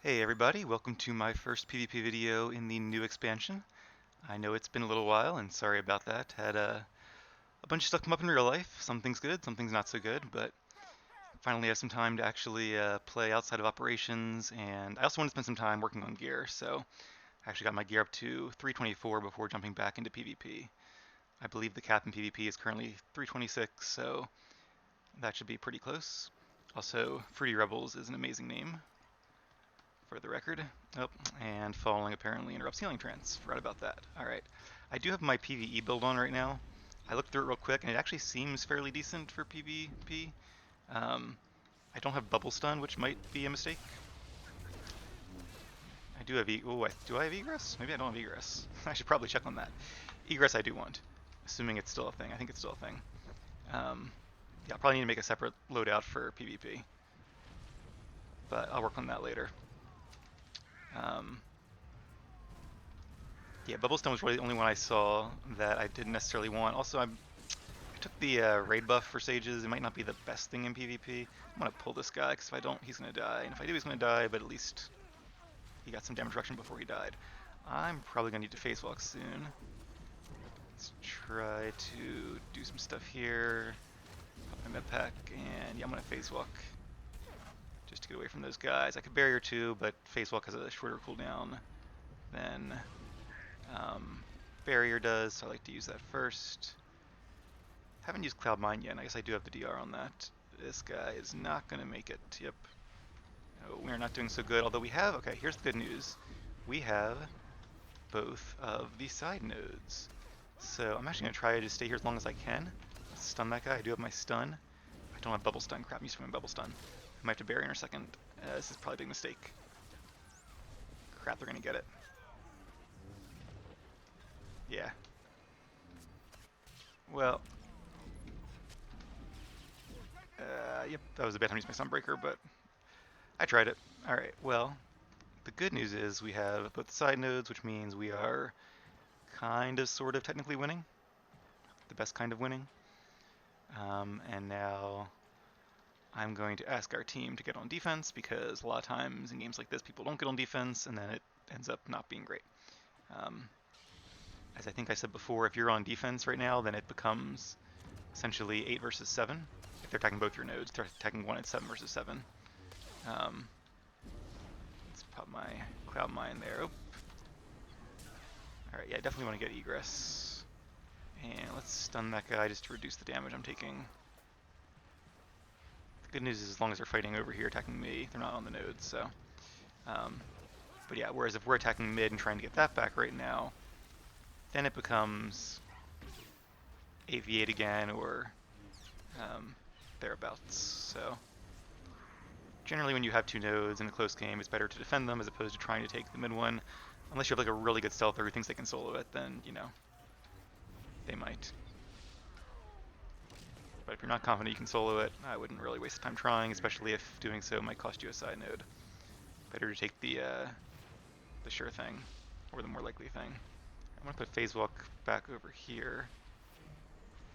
Hey everybody, welcome to my first PvP video in the new expansion. I know it's been a little while and sorry about that. Had a bunch of stuff come up in real life. Some things good, some things not so good, but finally have some time to actually play outside of operations, and I also want to spend some time working on gear, so I actually got my gear up to 324 before jumping back into PvP. I believe the cap in PvP is currently 326, so that should be pretty close. Also, Fruity Rebels is an amazing name, for the record. Oh, and falling apparently interrupts healing trance. Forgot about that. Alright. I do have my PvE build on right now. I looked through it real quick, and it actually seems fairly decent for PvP. Um, I don't have bubble stun, which might be a mistake. I do have do I have egress? Maybe I don't have egress. I should probably check on that. Egress I do want, assuming it's still a thing. I think it's still a thing. Yeah, I'll probably need to make a separate loadout for PvP, but I'll work on that later. Um, Yeah, Bubblestone was really the only one I saw that I didn't necessarily want. Also, I took the raid buff for sages. It might not be the best thing in PvP. I'm going to pull this guy, because if I don't, he's going to die. And if I do, he's going to die, but at least he got some damage reduction before he died. I'm probably going to need to phase walk soon. Let's try to do some stuff here. Pop my med pack, and yeah, I'm going to phase walk just to get away from those guys. I could barrier too, but phase walk has a shorter cooldown than barrier does, so I like to use that first. Haven't used Cloud Mine yet, and I guess I do have the DR on that. This guy is not going to make it. Yep. No, we're not doing so good, although we have, okay, here's the good news. We have both of the side nodes. So I'm actually going to try to stay here as long as I can. Let's stun that guy. I do have my stun. I don't have bubble stun. Crap, I'm used to my bubble stun. I might have to barrier in a second. This is probably a big mistake. Crap, they're going to get it. Yeah. Well, yep, that was a bad time to use my Sunbreaker, but I tried it. Alright, well, the good news is we have both side nodes, which means we are kind of, sort of, technically winning. The best kind of winning. And now I'm going to ask our team to get on defense, because a lot of times in games like this, people don't get on defense, and then it ends up not being great. As I think I said before, if you're on defense right now, then it becomes essentially 8 versus 7. If they're attacking both your nodes, they're attacking one at 7 versus 7. Let's pop my Cloud Mine there. Oh. Alright, yeah, I definitely want to get egress. And let's stun that guy just to reduce the damage I'm taking. The good news is, as long as they're fighting over here attacking me, they're not on the nodes, so. But yeah, whereas if we're attacking mid and trying to get that back right now, then it becomes AV8 again, or thereabouts. So generally when you have two nodes in a close game, it's better to defend them as opposed to trying to take the mid one. Unless you have like a really good stealther who thinks they can solo it, then, you know, they might. But if you're not confident you can solo it, I wouldn't really waste time trying, especially if doing so might cost you a side node. Better to take the sure thing, or the more likely thing. I'm going to put phase walk back over here,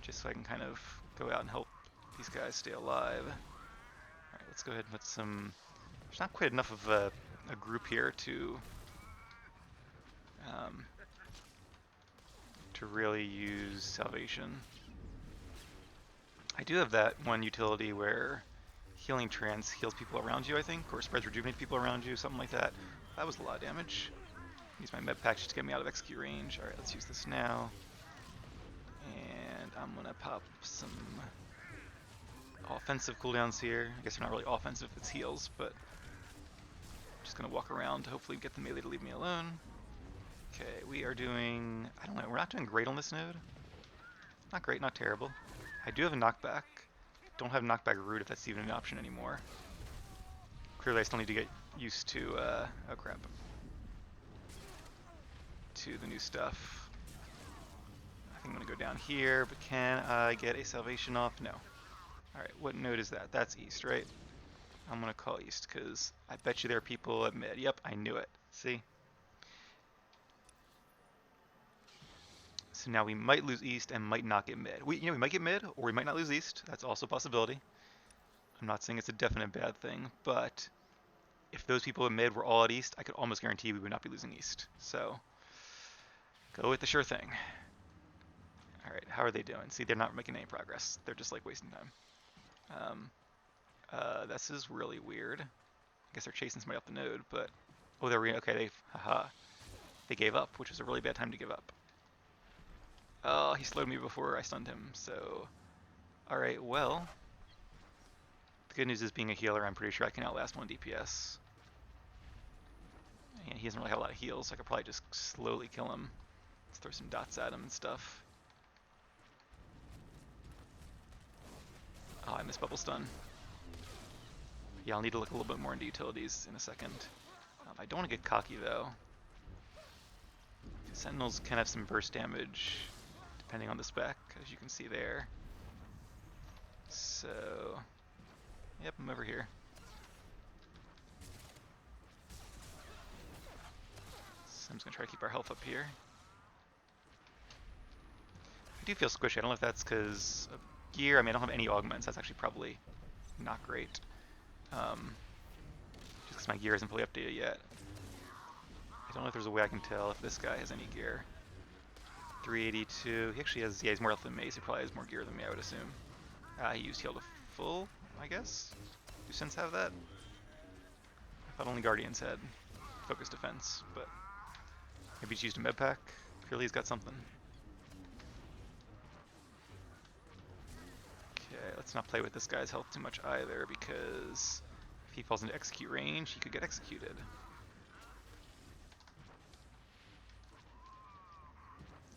just so I can kind of go out and help these guys stay alive. Alright, let's go ahead and put some... There's not quite enough of a group here to really use salvation. I do have that one utility where healing trance heals people around you, I think, or spreads rejuvenate people around you, something like that. That was a lot of damage. Use my med pack just to get me out of execute range. Alright, let's use this now. And I'm gonna pop some offensive cooldowns here. I guess they're not really offensive, it's heals, but I'm just gonna walk around to hopefully get the melee to leave me alone. Okay, we are doing... I don't know, we're not doing great on this node. Not great, not terrible. I do have a knockback. Don't have knockback root if that's even an option anymore. Clearly I still need to get used to, oh crap. To the new stuff. I think I'm gonna go down here, but can I get a salvation off? No. Alright, what node is that? That's east, right? I'm gonna call east, because I bet you there are people at mid. Yep, I knew it. See? So now we might lose east and might not get mid. We might get mid, or we might not lose east. That's also a possibility. I'm not saying it's a definite bad thing, but if those people in mid were all at East, I could almost guarantee we would not be losing East. So go with the sure thing. All right, how are they doing? See, they're not making any progress. They're just like wasting time. This is really weird. I guess they're chasing somebody up the node, but oh, they're okay. They gave up, which was a really bad time to give up. Oh, he slowed me before I stunned him. So, all right, well, the good news is being a healer, I'm pretty sure I can outlast one DPS. And he doesn't really have a lot of heals, so I could probably just slowly kill him. Let's throw some dots at him and stuff. Oh, I missed bubble stun. Yeah, I'll need to look a little bit more into utilities in a second. I don't want to get cocky though. Sentinels can have some burst damage depending on the spec, as you can see there. So, yep, I'm over here. So I'm just gonna try to keep our health up here. I do feel squishy. I don't know if that's because of gear. I mean, I don't have any augments. That's actually probably not great. Just because my gear isn't fully updated yet. I don't know if there's a way I can tell if this guy has any gear. 382. He actually has, yeah, he's more health than me, so he probably has more gear than me, I would assume. He used heal to full, I guess. Do Sins have that? I thought only Guardians had focus defense, but maybe he's used a med pack. Clearly he's got something. Okay, let's not play with this guy's health too much either, because if he falls into execute range, he could get executed.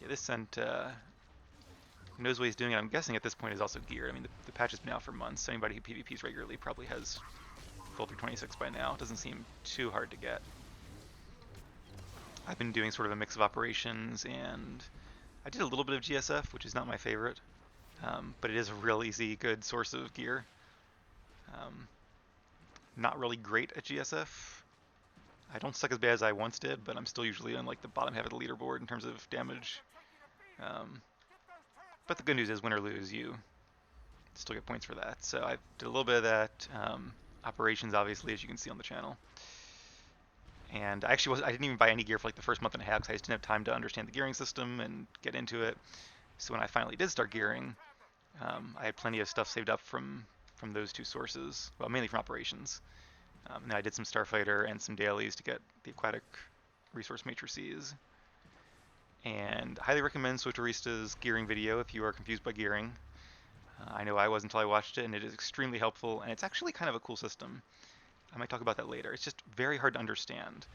Yeah, this sent knows what he's doing, and I'm guessing at this point is also geared. I mean, the patch has been out for months, so anybody who PvPs regularly probably has full 326 by now. It doesn't seem too hard to get. I've been doing sort of a mix of operations, and I did a little bit of GSF, which is not my favorite, but it is a real easy, good source of gear. Not really great at GSF. I don't suck as bad as I once did, but I'm still usually on like the bottom half of the leaderboard in terms of damage. But the good news is, win or lose, you still get points for that. So I did a little bit of that. Operations, obviously, as you can see on the channel. And I didn't even buy any gear for like the first month and a half because I just didn't have time to understand the gearing system and get into it. So when I finally did start gearing, I had plenty of stuff saved up from those two sources. Well, mainly from operations. And then I did some Starfighter and some dailies to get the aquatic resource matrices. And I highly recommend SWTORista's gearing video if you are confused by gearing. I know I was until I watched it, and it is extremely helpful, and it's actually kind of a cool system. I might talk about that later. It's just very hard to understand.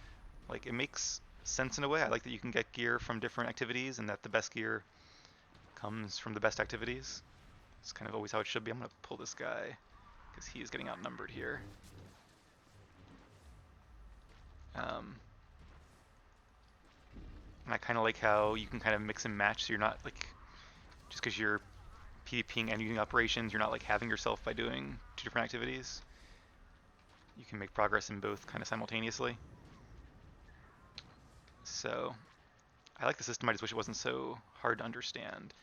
Like, it makes sense in a way. I like that you can get gear from different activities, and that the best gear comes from the best activities. It's kind of always how it should be. I'm going to pull this guy, because he is getting outnumbered here. And I kind of like how you can kind of mix and match, so you're not like, just because you're PvPing and using operations, you're not like having yourself by doing two different activities. You can make progress in both kind of simultaneously. So I like the system, I just wish it wasn't so hard to understand.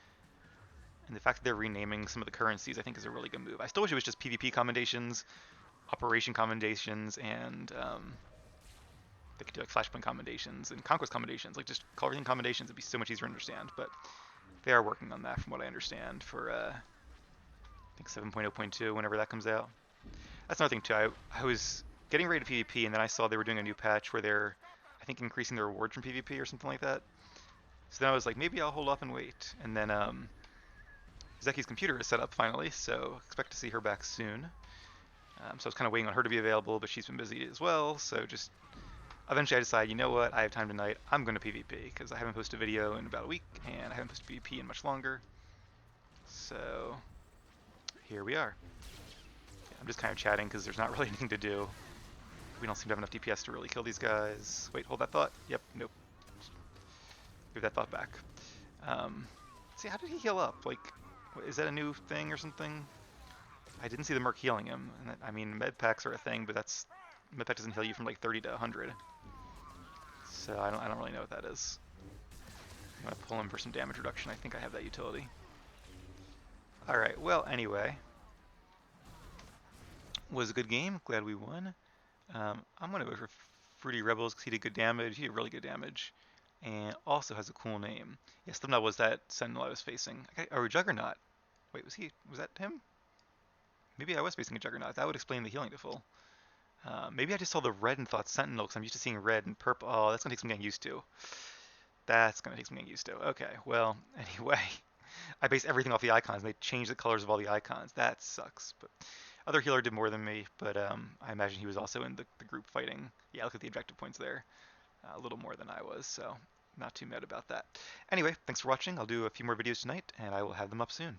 And the fact that they're renaming some of the currencies, I think, is a really good move. I still wish it was just PvP commendations, operation commendations, and they could do like flashpoint commendations and conquest commendations. Like, just call everything commendations. It'd be so much easier to understand. But they are working on that, from what I understand, for I think 7.0.2, whenever that comes out. That's another thing too. I was getting ready to PvP, and then I saw they were doing a new patch where they're, I think, increasing the rewards from PvP or something like that. So then I was like, maybe I'll hold off and wait. And then Zeki's computer is set up finally, so expect to see her back soon. So I was kind of waiting on her to be available, but she's been busy as well. So just eventually I decided, you know what, I have time tonight. I'm going to PvP, because I haven't posted a video in about a week, and I haven't posted PvP in much longer. So here we are. I'm just kind of chatting because there's not really anything to do. We don't seem to have enough DPS to really kill these guys. Wait, hold that thought. Yep, nope. Give that thought back. See, how did he heal up? Like, is that a new thing or something? I didn't see the Merc healing him. And I mean, med packs are a thing, but med pack doesn't heal you from like 30 to 100. So I don't really know what that is. I'm gonna pull him for some damage reduction. I think I have that utility. All right. Well, anyway. Was a good game. Glad we won. I'm gonna go for Fruity Rebels because he did good damage. He did really good damage, and also has a cool name. Yes, Slipknot was that Sentinel I was facing. Okay, or Juggernaut. Wait, was that him? Maybe I was facing a Juggernaut. That would explain the healing to full. Maybe I just saw the red and thought Sentinel because I'm used to seeing red and purple. Oh, that's gonna take some getting used to. That's gonna take some getting used to. Okay, well, anyway, I base everything off the icons. They changed the colors of all the icons. That sucks. But other healer did more than me, but I imagine he was also in the group fighting. Yeah, look at the objective points there. A little more than I was, so not too mad about that. Anyway, thanks for watching. I'll do a few more videos tonight, and I will have them up soon.